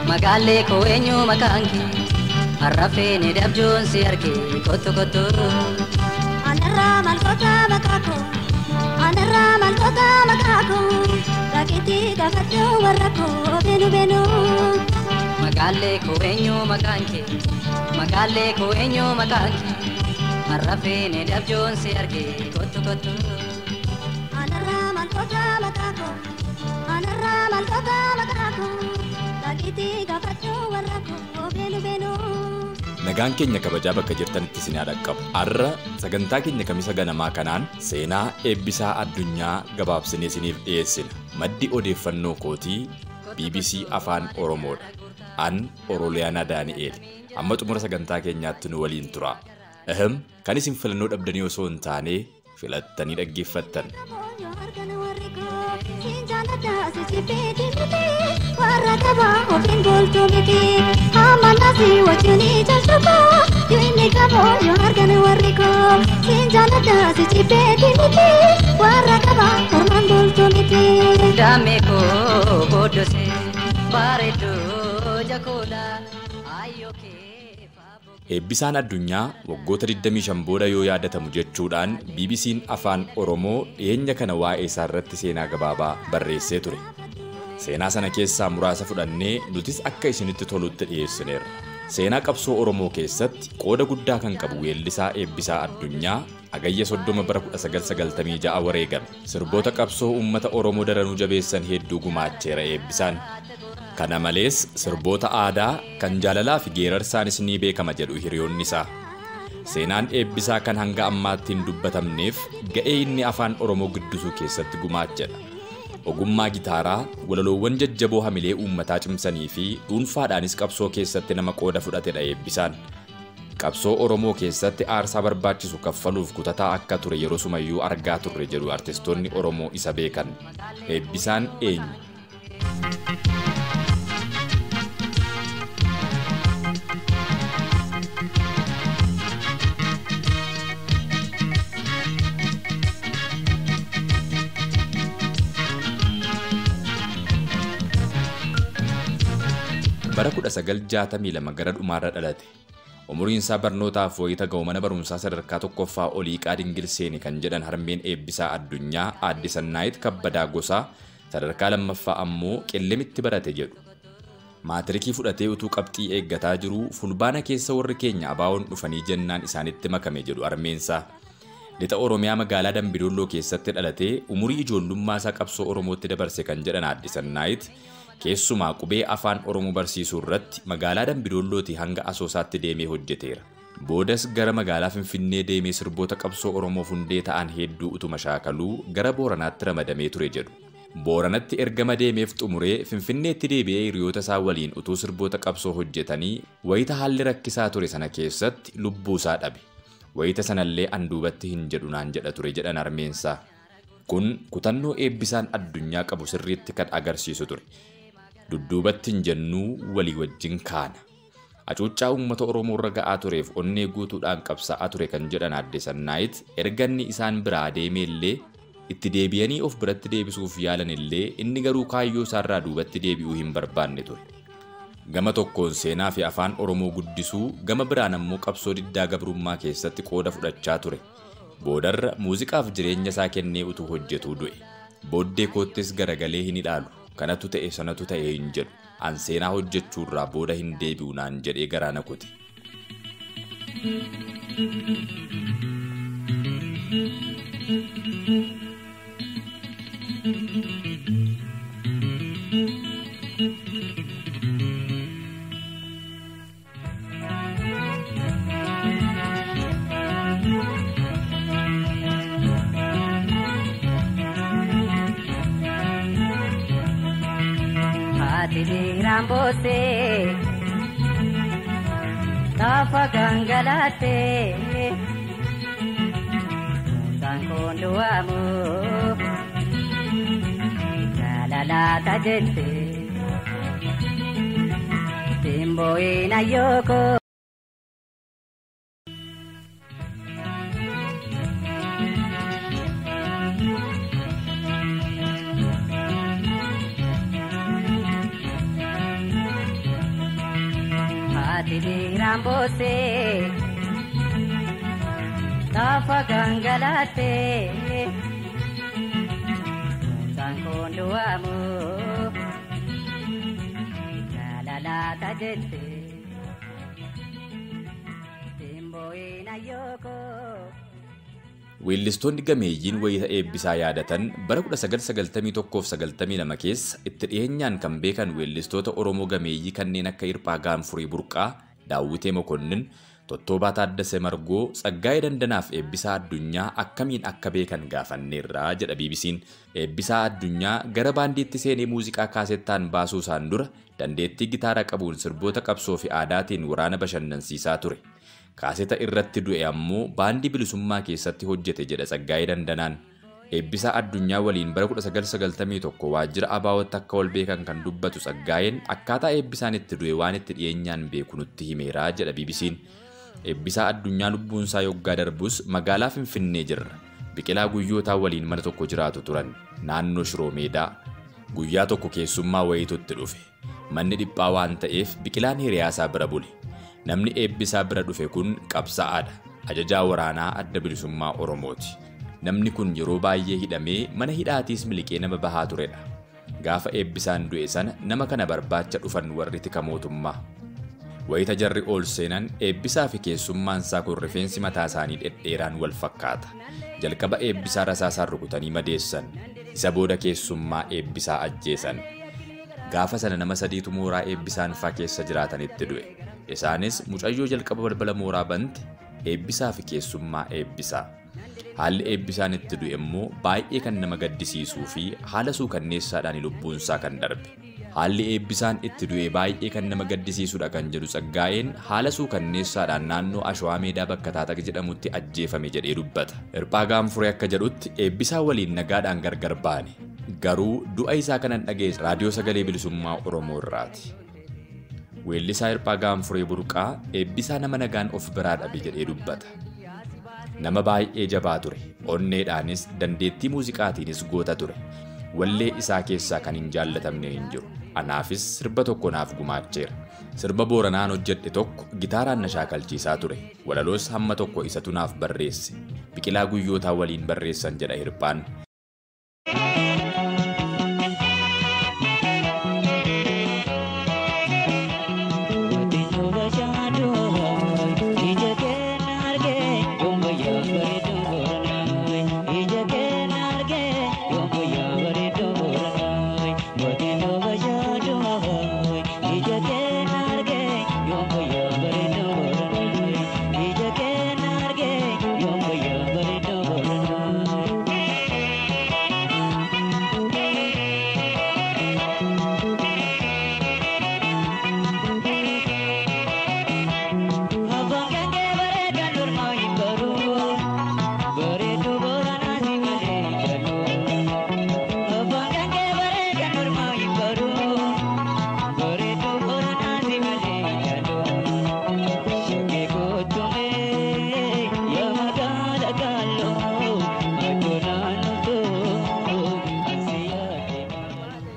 Magaalee koo eenyu maqaan kee harrafeen dabjoon si arge kottu kottu. Anarraa maaltoota maqaa koo anarraa maaltoota maqaa koo rakkittii gaafachuu warra koo beenu beenu. Magaalee koo eenyu maqaan kee magaalee koo eenyu maqaan kee harrafeen dabjoon si arge kottu kottu. Anarraa maaltoota maqaa koo anarraa maaltoota maqaa koo. Nagaan keenya kabajaa bakka jirtanitti isin haa dhaqqabu. Har'a sagantaa keenya kamisa ganamaa kanaan seenaa eebbisaa addunyaa gabaabsinee isiniif dhiyeessina. Maddi odeeffannoo kootii BBC Afaan Oromoodha. An Oroliyaanaa Daani'eel. Amma xumura sagantaa keenyaatti nu waliin tura. Kan isin filannoo dhabdanii osoo hin taane filattanii dhaggeeffattan. Warra kabaa ofiin bultuu miti haamanaasi wajjinii jalqabaa yoo inni qaboo yoo argan warri koo siin jaalladhaasi jibbeeti miti warra kabaa ormaan bultuu miti. Daamee koo booddosee bareedduu jakoolaa ayyoo kee. Eebbisaan addunyaa waggoota 25 booda yoo yaadatamu jechuudhaan BBC'n Afaan Oromoo dhiyeenya kana waa'ee isaa irratti seenaa gabaabaa barreessee ture. Seenaa sana keessaa muraasa fudhannee nutis akka isinitti tolutti dhiyeessineerra. Seenaa qabsoo Oromoo keessatti qooda guddaa kan qabu weellisaa Eebbisaa Addunyaa Agayya 30 bara 1996 wareegame. Sirboota qabsoo uummata Oromoo daranuu jabeessan hedduu gumaacheera Eebbisaan. Kana malees sirboota aadaa kan jaalalaa fi geerarsaanis ni beekama jedhu hiriyoonni isaa. Seenaan Eebbisaa kan hanga ammaatti hin dubbatamneef ga'ee inni afaan Oromoo guddisuu keessatti gumaachedha. Ogummaa gitaaraa, walaloowwan jajjaboo hamilee uummataa cimsanii fi dhuunfaadhaanis qabsoo keessatti nama qooda fudhatedha Eebbisaan. Qabsoo Oromoo keessatti aarsaa barbaachisu kaffaluuf kutataa akka ture yeroo sumayyuu argaa turre jedhu artistoonni Oromoo isa beekan. Eebbisaan eenyu? Bara 1962 gara dhumaarra dhalate. Umuriin isaa barnootaaf wayita ga'u mana barumsaa sadarkaa tokkoffaa Oliiqaa Dingilseeni kan jedhan harmeen Eebbisaa Addunyaa Aadde Sannaayit Kabbadaa Gosaa sadarkaa lammaffaa ammoo Qellemitti barate jedhu. Maatirikii fudhatee utuu qabxii eeggataa jiru fulbaana keessa warri keenya abaawoon dhufanii jennaan isaanitti makame jedhu harmeensaa. Lixa Oromiyaa magaalaa Dambidolloo keessatti dhalatee umurii ijoollummaa isaa qabsoo Oromootti dabarse kan jedhan Aadde Sannaayit keessumaa qubee afaan Oromoo barsiisuu irratti magaalaa Dambidollootii hanga Asoosaatti deemee hojjeteera. Boodas gara magaalaa Finfinnee deemee sirboota qabsoo Oromoof hundee ta'an hedduu utuma shaakaluu gara Booranaatti ramadamee ture jedhu. Booranatti ergama deemeef xumuree Finfinneetti deebi'ee hiriyoota isaa waliin utuu sirboota qabsoo hojjetanii wayita haalli rakkisaa ture sana keessatti lubbuu isaa dhabe. Wayita sanallee anduubatti hin jedhu naan jedha ture jedhan harmeensaa. Kun kutannoo Eebbisaan Addunyaa qabu sirriitti kan agarsiisu ture. Dudduubatti hin jennuu walii wajjin kaana. Acuuccaa uummata Oromoo irra ga'aa tureef onnee guutuudhaan qabsaa'aa ture kan jedhan Aadde Sannaayit erganni isaan biraa deemeellee itti deebi'anii of biratti deebisuuf yaalanillee inni garuu kaayyoo isaarraa duubatti deebi'uu hin barbaanne ture. Gama tokkoon seenaa fi afaan Oromoo guddisuu, gama biraan ammoo qabsoo diddaa gabrummaa keessatti qooda fudhachaa ture. Boodarra muuziqaaf jireenya isaa kennee utuu hojjetuu du'e. Booddee koottis garagalee hin ilaalu. Kanatu ta'e sanatu ta'e hin jedhu. An seenaa hojjechuurraa booda hin deebi'u naan jedhee garaa na kuti. Rambose Kafa gangalate Sankondo amu Jalala tajente Timbo ina yoko Sibiiraan boossee gaafa gangalaattee mucaan kun du'aamu jaalalaata jettee simbooyin ayyookoo. Weellistoonni gameeyyiin wayita eebbisaa yaadatan bara 1991-92 keessa itti dhiyeenyaan kan beekan weellistoota Oromoo gameeyyii kanneen akka Hirphaa Gaanfurii Burqaa, Daawwitee Mokonnin, Tottobaa Taaddasee Margoo, Tsaggaayee Dandanaaf Eebbisaa Addunyaa akkamiin akka beekan gaafanneerraa jedha BBC'n. Eebbisaa Addunyaa gara baandiitti seenee muuziqaa kaasettaan baasuu isaan dura dandeettii gitaara qabuun sirboota qabsoo fi aadaatiin waraana bashannansiisaa ture. Kaaseta irratti du'e ammoo baandii bilisummaa keessatti hojjete jedha Tsaggaayee Dandanaan. Eebbisaa Addunyaa waliin bara 1991 waajjira ABO'tti akka wal beekan kan dubbatu Tsaggaayeen akkaataa eebbisaan itti du'e waan itti dhiyeenyaan beeku nutti himeeraa jedha BBC'n. Eebbisaa Addunyaa lubbuunsaa yoggaa darbus magaalaa Finfinnee jirra. Biqilaa Guyyootaa waliin mana tokko jiraatu turan naannoo Shiroo Meedaa. Guyyaa tokko keessummaa wayitutti dhufe. Manni dhiphaa waan ta'eef Biqilaan hiriyaasaa bira bule. Namni eebbisaa bira dhufe kun qabsaa'aadha. Ajajaa waraanaa adda bilisummaa Oromooti. Namni kun yeroo baay'ee hidhamee mana hidhaatiis miliqee nama bahaa turedha. Gaafa eebbisaan du'e sana nama kana barbaacha dhufan warri tika mootummaa. Wayita jarri ol seenan eebbisaa fi keessummaansaa kun rifeensi mataa isaanii dhedheeraan wal fakkaata. Jalqaba eebbisaa rasaasaan rukutanii madeessan. Isa booda keessummaa eebbisaa ajjeesan. Gaafa sana nama sadiitu mooraa eebbisaan faa keessa jiraatanitti du'e. Isaanis mucayyoo jalqaba balbala mooraa bante eebbisaa fi keessummaa eebbisaa. Haalli eebbisaan itti du'e immoo baay'ee kan nama gaddisiisuu fi haala suukanneessaadhaan lubbuunsaa kan darbe. Haalli eebbisaan itti du'e baay'ee kan nama gaddisiisudha kan jedhu Tsaggaayeen haala suukanneessaadhaan naannoo Ashwaa Meedaa bakka Taataq jedhamutti ajjeefame jedhee dubbata. Hirphaa Gaanfuree akka jedhutti eebbisaa waliin nagaadhaan gargar baane. Garuu du'a isaa kanan dhageesse raadiyoo sagalee bilisummaa Oromoo irraati. Weellisaa Hirphaa Gaanfuree Burqaa eebbisaa nama nagaan of biraa dhabe jedhee dubbata. Nama baay'ee jabaa ture. Onneedhaanis dandeettii muuziqaatiinis goota ture. Wallee isaa keessaa kan hin jaallatamne hin jiru. Anaafis sirba tokko naaf gumaacheera. Sirba Booranaan hojjedhe tokko gitaaraan na shaakalchiisaa ture. Walaloos hamma tokko isatu naaf barreesse. Biqilaa Guyyootaa waliin barreessan jedha Hirphaan.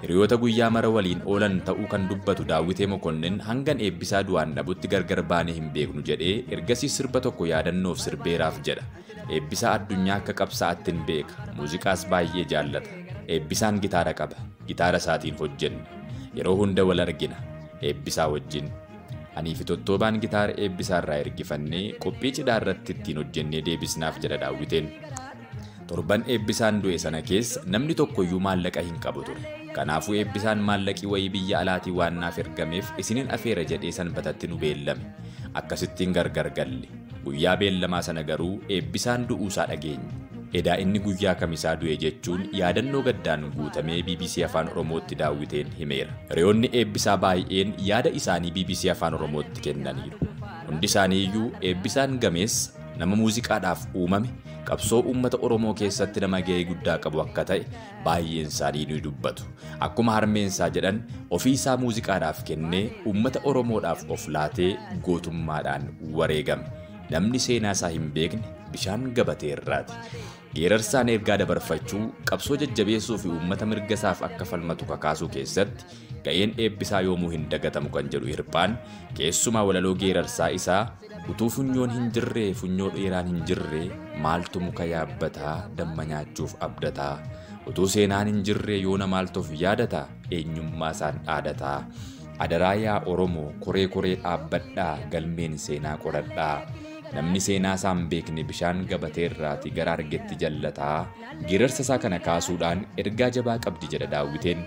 Hiriyoota guyyaa mara waliin oolan ta'uu kan dubbatu Daawwitee Mokonnin hangan eebbisaa du'aan dhabutti gargar baanee hin beeknu jedhee ergasii sirba tokko yaadannoof sirbeeraaf jedha. Eebbisaa Addunyaa akka qabsaa'atti hin beeka. Muuziqaas baay'ee jaallata. Eebbisaan gitaara qaba. Gitaara isaatiin hojjenna. Yeroo hunda wal argina. Eebbisaa wajjin. Anii fi Tottobaan gitaara eebbisaarraa ergifannee qophii cidhaa irratti ittiin hojjennee deebisnaaf jedha Daawwiteen. Torban eebbisaan du'e sana keessa namni tokkoyyuu maallaqa hin qabu ture. Kanaafuu eebbisaan maallaqii wayii biyya alaatii waan naaf ergameef isiniin afeera jedhee sanbatatti nu beellame. Akkasittiin gargar galle. Guyyaa beellamaa sana garuu eebbisaan du'uusaa dhageenye. Edaa inni guyyaa kamisaa du'e jechuun yaadannoo gaddaan guutamee BBC Afaan Oromootti Daawwiteen himeera. Hiriyoonni eebbisaa baay'een yaada isaanii BBC Afaan Oromootti kennaniiru. Hundi isaaniiyyuu eebbisaan gameessa nama muuziqaadhaaf uumame qabsoo uummata Oromoo keessatti nama gahee guddaa qabu akka ta'e baay'een isaanii ni dubbatu. Akkuma harmeensaa jedhan ofii isaa muuziqaadhaaf kennee uummata Oromoodhaaf of laatee gootummaadhaan wareegame. Namni seenaa isaa hin beekne bishaan gabatee irraati. Geerarsaan ergaa dabarfachuu qabsoo jajjabeessuu fi uummata mirgasaaf akka falmatu kakaasuu keessatti ga'een eebbisaa yoomuu hin dagatamu kan jedhu Hirphaan keessumaa walaloo geerarsaa isaa utuu funyoon hin jirre funyoo dheeraan hin jirre maaltu muka yaabbataa damma nyaachuuf abdataa utuu seenaan hin jirre yoona maaltuuf yaadataa eenyummaa isaan dhaadataa adaraa yaa Oromoo koree koree dhaabbadhaa galmeen seenaa qoradhaa namni seenaa isaan beekne bishaan gabatee irraati gara argetti jallataa. Geerarsa isaa kana kaasuudhaan ergaa jabaa qabdi jedha Daawiteen.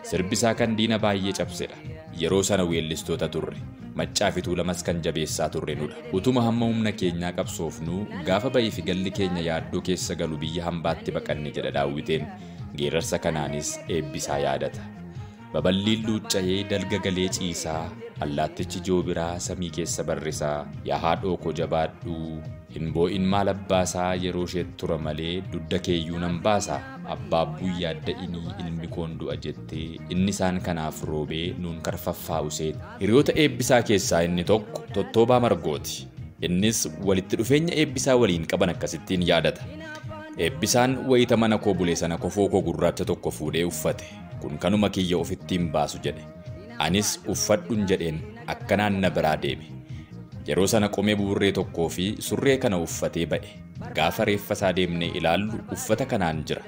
Sirbisaa kan diina baay'ee cabsedha. Yeroo sana weellistoota turre maccaa fi tuulamas kan jabeessaa turre nudha. Utuma hamma humna keenyaa qabsoofnu gaafa ba'ii fi galli keenya yaaddoo keessa galu biyya hambaatti baqanne jedha Daawiteen. Geerarsa kanaanis eebbisaa yaadata. Baballiin luucca'ee dalga galee ciisaa allaattichi joobiraa samii keessa barrisaa yaa haadhoo koo jabaadhu hin boo'in maal abbaasaa yeroo isheetti tura malee dudda keeyyuu nan baasaa abbaabbuu yaadda'inii ilmi koon du'a jettee inni isaan kanaaf roobee nuun karfaffaa'u seet. Hiriyoota eebbisaa keessaa inni tokko Tottoobaa Margooti. Innis walitti dhufeenya eebbisaa waliin qaban akkasittiin yaadata. Eebbisaan wayita mana koo bulee sana kofoo koo gurraacha tokko fuudhee uffate. Kun kanuma kiyya ofittiin baasu jedhe. Anis uffadhun jedheen akkanaan na biraa deeme. Yeroo sana qomee buurree tokkoo fi surree kana uffatee ba'e. Gaafa reeffa isaa deemnee ilaallu uffata kanaan jira.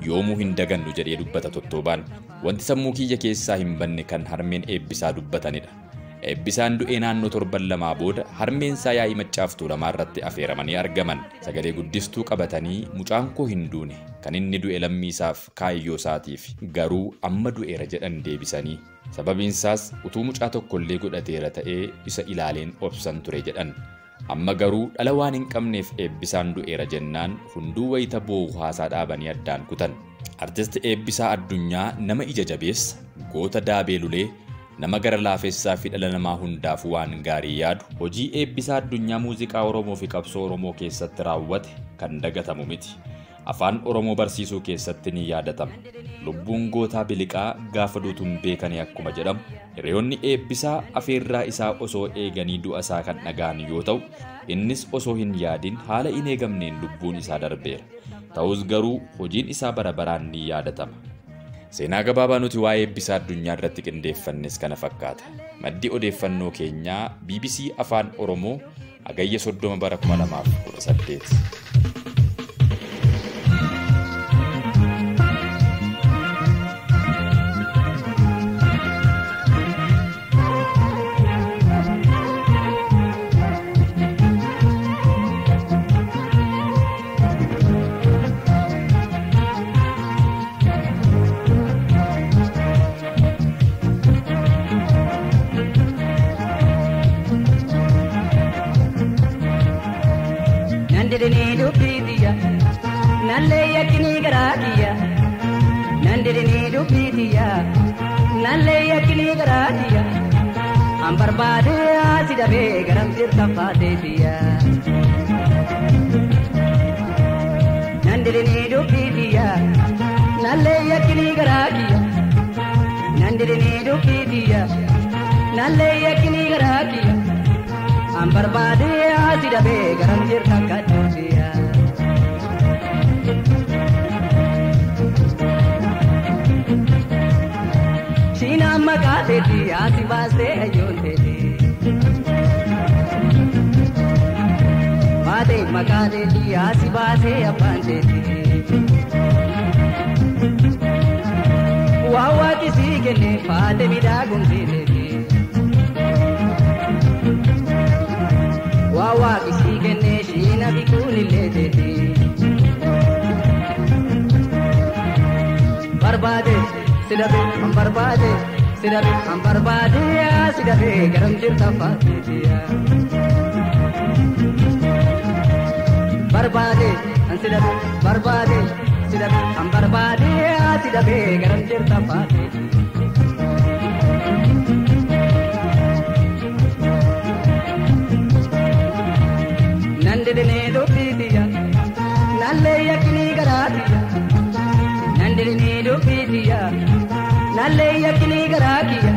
Yoomuu hin dagannu jedhee dubbata Tottoobaan. Wanti sammuu kiyya keessaa hin banne kan harmeen eebbisaa dubbatanidha. Eebbisaan du'ee naannoo 7 booda harmeen isaa yaa'ii Maccaaf Tuulamaa irratti affeeramanii argaman. Sagalee guddistuu qabatanii mucaan koo hin duune kan inni du'e lammii isaaf kaayyoo isaatiif garuu amma du'eera jedhan deebisanii. Sababiin isaas utuu mucaa tokkollee godhateera ta'ee isa ilaaleen obsan ture jedhan. Amma garuu dhala waan hin qabneef eebbisaan du'eera jennaan hunduu wayita boo'u haasaa dhaabanii addaan kutan. Artisti Eebbisaa Addunyaa nama ija jabeessa, goota daabee lulee, nama gara laafessaa fi dhala namaa hundaaf waan gaarii yaadu. Hojii Eebbisaa Addunyaa muuziqaa Oromoo fi qabsoo Oromoo keessatti raawwate kan dagatamu miti. Afaan Oromoo barsiisuu keessatti ni yaadatama. Lubbuun gootaa biliqaa gaafa duutuun beekanii akkuma jedhamu. Hiriyoonni Eebbisaa afeerraa isaa osoo eeganii du'a isaa kan dhaga'an yoo ta'u, innis osoo hin yaadin haala hin eegamneen lubbuun isaa darbeera. Ta'us garuu hojiin isaa bara baraan ni yaadatama. Seenaa gabaabaa nuti waa'ee Eebbisaa Addunyaa irratti qindeeffannes kana fakkaata. Maddi odeeffannoo keenyaa BBC Afaan Oromoo Agayya 30 bara 2018. Ambarbade asida be garam tirta fadetia Nandini dupitia nalle yakini garakia Nandini dupitia nalle yakini garakia Ambarbade asida be garam tirta fadetia Sina magate ti asibaste ayonte Bade magate ti asibaste apante Wawa kisi kene bade mida gumte Wawa kisi kene shina bikuni lete Barbade Sidabe, ambarbade, sidabe, garam tirta fadetia. Barbade, sidabe, ambarbade, sidabe, garam tirta fadetia. Nandine dopitia, nalle yakini garatia. Nandine dopitia. Nalle yakini garakia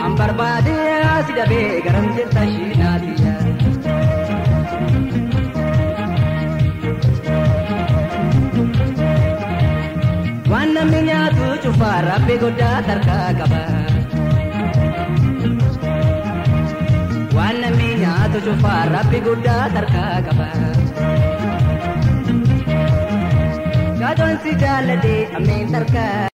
ambarbade asida be garam tirta shinatia rabbi guddaa tarkaa qaba. Waan namni nyaatu cufaa rabbi guddaa tarkaa qaba. Kaatoon si jaalladhe ammeen tarkaa.